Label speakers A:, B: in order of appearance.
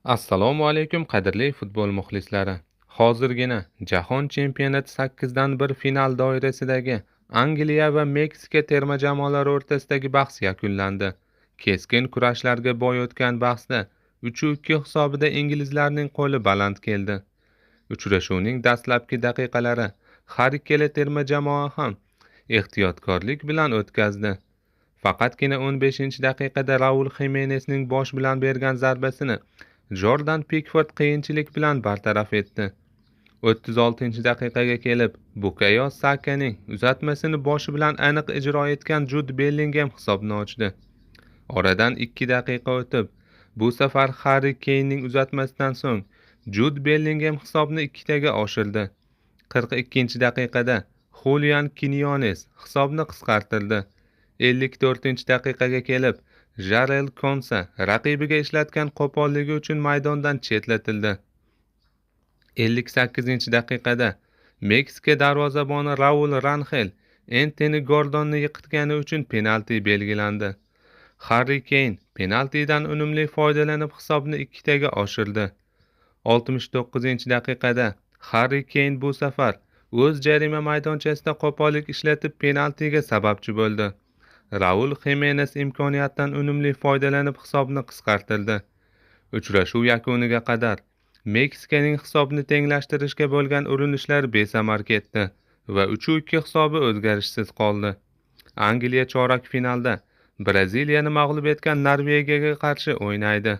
A: Assalomu alaykum qadrli futbol muxlislari. Hozirgina Jahon chempionati 8 dan 1 final doirasidagi Angliya va Meksika terma jamoalari o'rtasidagi bahs yakunlandi. Keskin kurashlarga boy o'tgan bahsda 3-2 hisobida inglizlarning qo'li baland keldi. Uchrashuvning dastlabki daqiqalari har ikkala terma jamoa ham ehtiyotkorlik bilan o'tkazdi. Faqatgina 15-daqiqada Raul Jimenezning bosh bilan bergan zarbasini Jordan Pikford qiyinchilik bilan bartaraf etdi. 36-daqiqaga kelib Bukayo Sakaning uzatmasini boshi bilan aniq ijro etgan Jud Bellingham hisobni ochdi. Oradan 2 daqiqa o'tib, bu safar Harry Kanening uzatmasidan so'ng Jud Bellingham hisobni 2 ga oshirdi. 42-daqiqada Julian Quinones hisobni qisqartirdi. 54-daqiqaga kelib Jarel Konsa raqibiga ishlatgan qo'polligi uchun maydondan chetlatildi. 58-daqiqada Meksika darvozaboni Raul Rangel Entoni Gordonni yiqitgani uchun penalti belgilandi. Harry Kane penaltidan unumli foydalanib hisobni 2 ga oshirdi. 69-daqiqada Harry Kane bu safar o'z jarima maydonchasida qo'pollik ishlatib penaltiga sababchi bo'ldi. Raul Jimenez imkoniyatdan unumli foydalanib hisobni qisqartirdi. Uchrashuv yakuniga qadar Meksikaning hisobni tenglashtirishga bo'lgan urinishlar besamar ketdi va 3-2 hisobi o'zgarishsiz qoldi. Angliya chorak finalda Braziliyani mag'lub etgan Norvegiyaga qarshi o'ynaydi.